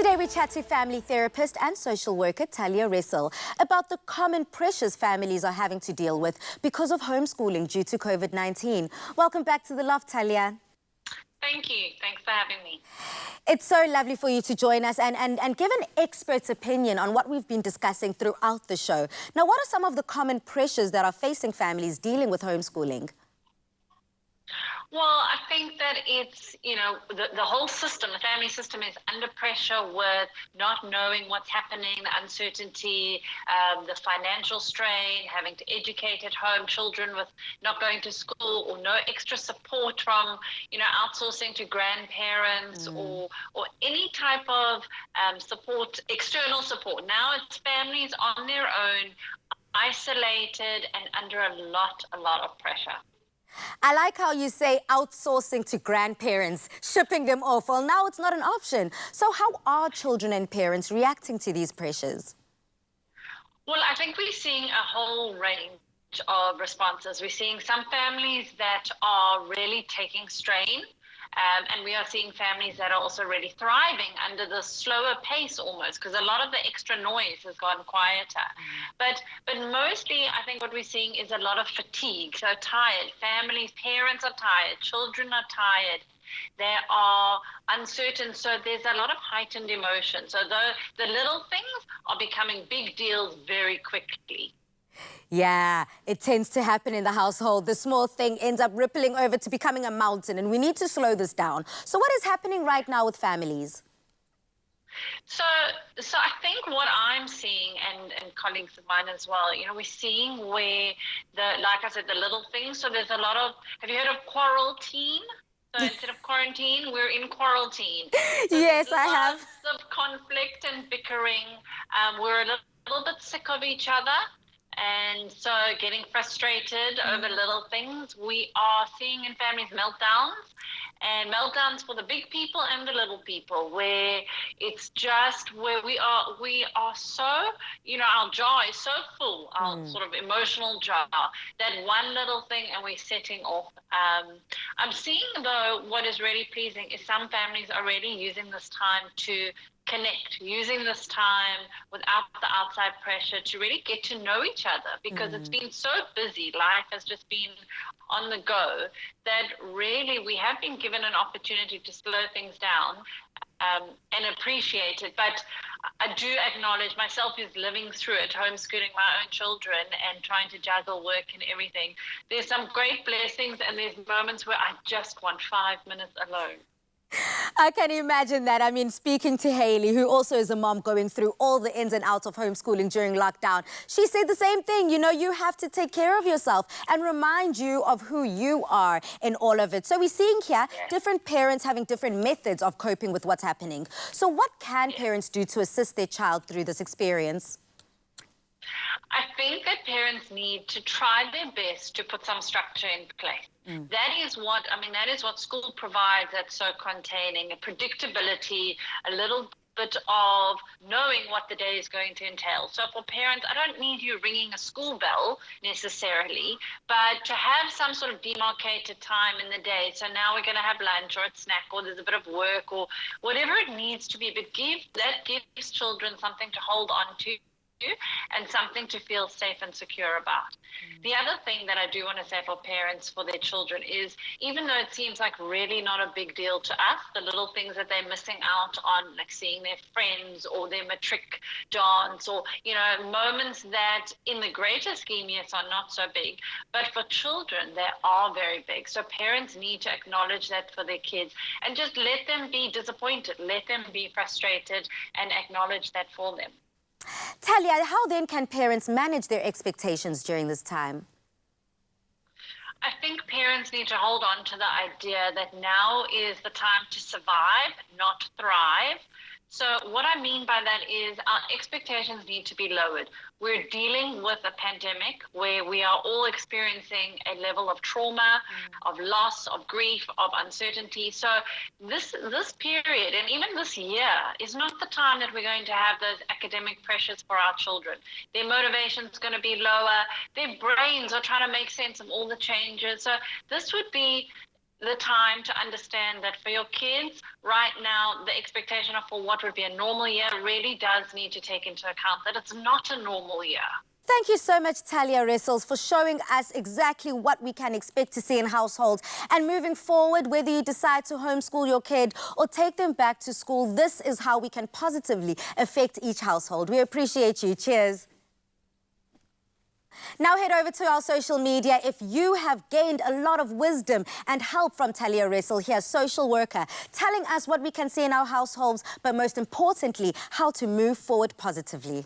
Today we chat to family therapist and social worker Talya Ressel about the common pressures families are having to deal with because of homeschooling due to COVID-19. Welcome back to The Loft, Talya. Thank you. Thanks for having me. It's so lovely for you to join us and give an expert's opinion on what we've been discussing throughout the show. Now, what are some of the common pressures that are facing families dealing with homeschooling? Well, I think that it's, the whole system, the family system is under pressure with not knowing what's happening, the uncertainty, the financial strain, having to educate at home, children with not going to school or no extra support from, outsourcing to grandparents or any type of support, external support. Now it's families on their own, isolated and under a lot of pressure. I like how you say outsourcing to grandparents, shipping them off. Well, now it's not an option. So how are children and parents reacting to these pressures? Well, I think we're seeing a whole range of responses. We're seeing some families that are really taking strain. And we are seeing families that are also really thriving under the slower pace almost, because a lot of the extra noise has gone quieter. But mostly, I think what we're seeing is a lot of fatigue. So tired families, parents are tired, children are tired. They are uncertain, so there's a lot of heightened emotion. So the little things are becoming big deals very quickly. Yeah, it tends to happen in the household. The small thing ends up rippling over to becoming a mountain, and we need to slow this down. So what is happening right now with families? So I think what I'm seeing, and colleagues of mine as well, we're seeing where like I said, the little things. So there's a lot of, have you heard of quarantine? So instead of quarantine, we're in quarantine. So yes, I have. Lots of conflict and bickering. We're a little bit sick of each other. And so getting frustrated over little things. We are seeing in families meltdowns for the big people and the little people, where it's just where we are so, our jar is so full, our sort of emotional jar, that one little thing and we're setting off. I'm seeing, though, what is really pleasing is some families are really using this time to connect, using this time without the outside pressure to really get to know each other, because it's been so busy. Life has just been on the go that really we have been given an opportunity to slow things down and appreciate it. But I do acknowledge, myself who's living through it, homeschooling my own children and trying to juggle work and everything, there's some great blessings and there's moments where I just want 5 minutes alone. I can imagine that. I mean, speaking to Haley, who also is a mom going through all the ins and outs of homeschooling during lockdown, she said the same thing. You have to take care of yourself and remind you of who you are in all of it. So we're seeing here different parents having different methods of coping with what's happening. So what can parents do to assist their child through this experience? I think that parents need to try their best to put some structure in place. That is what school provides, that's so containing, a predictability, a little bit of knowing what the day is going to entail. So for parents, I don't need you ringing a school bell necessarily, but to have some sort of demarcated time in the day. So now we're going to have lunch or a snack, or there's a bit of work or whatever it needs to be, but that gives children something to hold on to and something to feel safe and secure about. The other thing that I do want to say for parents, for their children, is even though it seems like really not a big deal to us, the little things that they're missing out on, like seeing their friends or their matric dance, or moments that in the greater scheme, yes, are not so big, but for children they are very big. So parents need to acknowledge that for their kids and just let them be disappointed, let them be frustrated, and acknowledge that for them. Talya, how then can parents manage their expectations during this time? I think parents need to hold on to the idea that now is the time to survive, not thrive. So what I mean by that is our expectations need to be lowered. We're dealing with a pandemic where we are all experiencing a level of trauma, of loss, of grief, of uncertainty. So this period, and even this year, is not the time that we're going to have those academic pressures for our children. Their motivation is going to be lower. Their brains are trying to make sense of all the changes. So this would be the time to understand that for your kids right now, the expectation of for what would be a normal year really does need to take into account that it's not a normal year. Thank you so much, Talya Ressel, for showing us exactly what we can expect to see in households. And moving forward, whether you decide to homeschool your kid or take them back to school, this is how we can positively affect each household. We appreciate you. Cheers. Now head over to our social media. If you have gained a lot of wisdom and help from Talya Ressel here, social worker, telling us what we can see in our households, but most importantly, how to move forward positively.